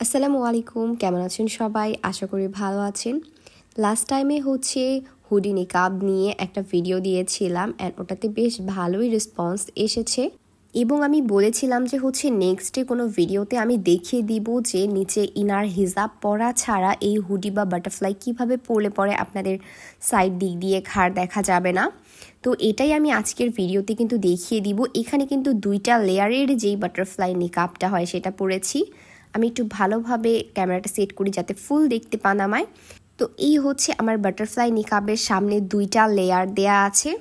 আসসালামু আলাইকুম, কেমন আছেন সবাই? আশা করি ভালো আছেন। লাস্ট টাইমে হুডি নিকাব নিয়ে একটা ভিডিও দিয়েছিলাম অ্যান্ড ওটাতে বেশ ভালোই রেসপন্স এসেছে এবং আমি বলেছিলাম যে নেক্সট ডে কোনো ভিডিওতে আমি দেখিয়ে দিব যে নিচে ইনার হিজাব পরা ছাড়া এই হুডি বা বাটারফ্লাই কিভাবে পরলে পরে আপনাদের সাইড দিক দিয়ে ঘাড় দেখা যাবে না। তো এটাই আমি আজকের ভিডিওতে কিন্তু দেখিয়ে দিব। এখানে কিন্তু 2টা লেয়ারের যেই বাটারফ্লাই নিকাবটা হয় সেটা পরেছি। আমি একটু ভালোভাবে ক্যামেরাটা সেট করি যাতে ফুল দেখতে পান আমায়। তো এই আমার বাটারফ্লাই নিকাবের সামনে 2টা লেয়ার দেয়া আছে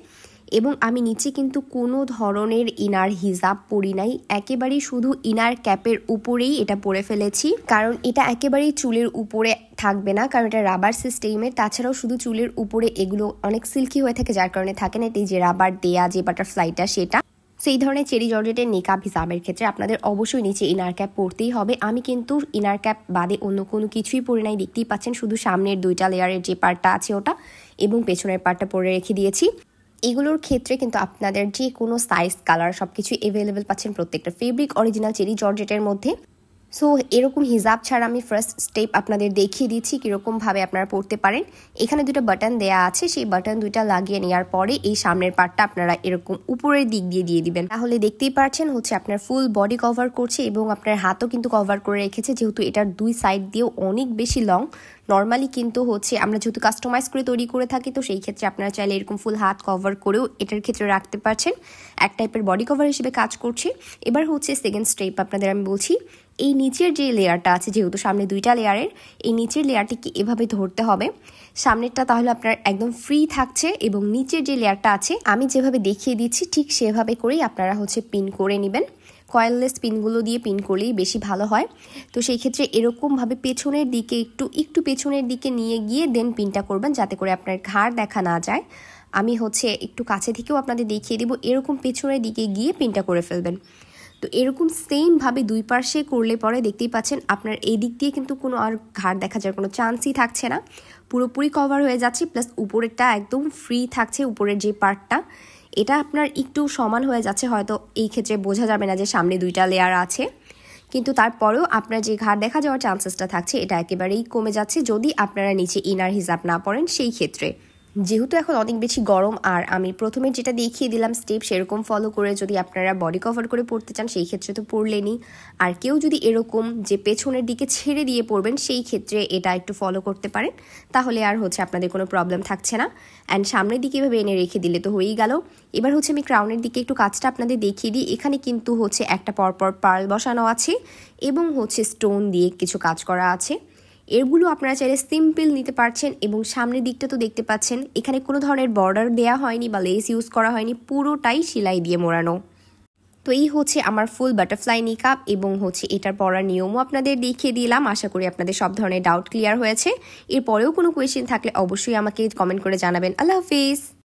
এবং আমি নিচে কিন্তু কোনো ধরনের ইনার হিজাব পরি নাই, একেবারেই শুধু ইনার ক্যাপের উপরেই এটা পরে ফেলেছি, কারণ এটা একেবারেই চুলের উপরে থাকবে না, কারণ এটা রাবার সিস্টেমের। তাছাড়াও শুধু চুলের উপরে এগুলো অনেক সিল্কি হয়ে থাকে, যার কারণে থাকে না এই যে রাবার দেয়া যে বাটারফ্লাইটা সেটা। সেই ধরনের চেরি জর্জেটের নিকাব হিসাবের ক্ষেত্রে আপনাদের অবশ্যই নিচে ইনার ক্যাপ পরতেই হবে। আমি কিন্তু ইনার ক্যাপ বাদে অন্য কোনো কিছুই পরে নাই, দেখতেই পাচ্ছেন শুধু সামনের 2টা লেয়ারের যে পার্টটা আছে ওটা এবং পেছনের পার্টটা পরে রেখে দিয়েছি। এগুলোর ক্ষেত্রে কিন্তু আপনাদের যে কোনো সাইজ কালার সবকিছু অ্যাভেলেবেল পাচ্ছেন প্রত্যেকটা ফেব্রিক অরিজিনাল চেরি জর্জেটের মধ্যে। সো এরকম হিজাব ছাড়া আমি ফার্স্ট স্টেপ আপনাদের দেখিয়ে দিচ্ছি কীরকমভাবে আপনারা পড়তে পারেন। এখানে 2টা বাটন দেয়া আছে, সেই বাটন 2টা লাগিয়ে নেওয়ার পরে এই সামনের পার্টটা আপনারা এরকম উপরের দিক দিয়ে দিবেন, তাহলে দেখতেই পাচ্ছেন আপনার ফুল বডি কভার করছে এবং আপনার হাতও কিন্তু কভার করে রেখেছে, যেহেতু এটার 2 সাইড দিয়েও অনেক বেশি লং। নর্মালি কিন্তু আমরা যেহেতু কাস্টমাইজ করে তৈরি করে থাকি, তো সেই ক্ষেত্রে আপনারা চাইলে এরকম ফুল হাত কভার করেও এটার ক্ষেত্রে রাখতে পারছেন, এক টাইপের বডি কভার হিসেবে কাজ করছে। এবার সেকেন্ড স্টেপ আপনাদের আমি বলছি। এই নিচের যে লেয়ারটা আছে, যেহেতু সামনে 2টা লেয়ারের, এই নিচের লেয়ারটিকে এভাবে ধরতে হবে। সামনেরটা তাহলে আপনার একদম ফ্রি থাকছে এবং নিচের যে লেয়ারটা আছে আমি যেভাবে দেখিয়ে দিচ্ছি ঠিক সেভাবে করেই আপনারা পিন করে নেবেন। কয়েললেস পিনগুলো দিয়ে পিন করলেই বেশি ভালো হয়। তো সেই ক্ষেত্রে এরকমভাবে পেছনের দিকে একটু পেছনের দিকে নিয়ে গিয়ে দেন পিনটা করবেন, যাতে করে আপনার ঘাড় দেখা না যায়। আমি একটু কাছে থেকেও আপনাদের দেখিয়ে দিব, এরকম পেছনের দিকে গিয়ে পিনটা করে ফেলবেন। তো এরকম সেমভাবে 2 পাশে করলে পরে দেখতেই পাচ্ছেন আপনার এই দিক দিয়ে কিন্তু কোনো আর ঘাড় দেখা যাওয়ার কোনো চান্সই থাকছে না, পুরোপুরি কভার হয়ে যাচ্ছে, প্লাস উপরেরটা একদম ফ্রি থাকছে। উপরের যে পার্টটা এটা আপনার একটু সমান হয়ে যাচ্ছে, হয়তো এই ক্ষেত্রে বোঝা যাবে না যে সামনে 2টা লেয়ার আছে, কিন্তু তারপরেও আপনার যে ঘাড় দেখা যাওয়ার চান্সেসটা থাকছে এটা একেবারেই কমে যাচ্ছে যদি আপনারা নিচে ইনার হিজাব না পরেন সেই ক্ষেত্রে। যেহেতু এখন অনেক বেশি গরম, আর আমি প্রথমে যেটা দেখিয়ে দিলাম স্টেপ সেরকম ফলো করে যদি আপনারা বডি কভার করে পড়তে চান সেই ক্ষেত্রে তো পরলেনই, আর কেউ যদি এরকম যে পেছনের দিকে ছেড়ে দিয়ে পড়বেন সেই ক্ষেত্রে এটা একটু ফলো করতে পারেন, তাহলে আর আপনাদের কোনো প্রবলেম থাকছে না। অ্যান্ড সামনের দিকে এভাবে এনে রেখে দিলে তো হয়েই গেল। এবার আমি ক্রাউনের দিকে একটু কাজটা আপনাদের দেখিয়ে দিই। এখানে কিন্তু একটা পরপর পার্ল বসানো আছে এবং স্টোন দিয়ে কিছু কাজ করা আছে। এগুলো আপনারা চাইলে সিম্পল নিতে পারছেন এবং সামনের দিকটা তো দেখতে পাচ্ছেন এখানে কোনো ধরনের বর্ডার দেয়া হয়নি বা লেস ইউজ করা হয়নি, পুরোটাই সেলাই দিয়ে মোড়ানো। তো এই আমার ফুল বাটারফ্লাই নিকাব এবং এটার পরার নিয়মও আপনাদের দেখিয়ে দিলাম। আশা করি আপনাদের সব ধরনের ডাউট ক্লিয়ার হয়েছে। এরপরেও কোনো কোয়েশ্চেন থাকলে অবশ্যই আমাকে কমেন্ট করে জানাবেন। আল্লাহ হাফিজ।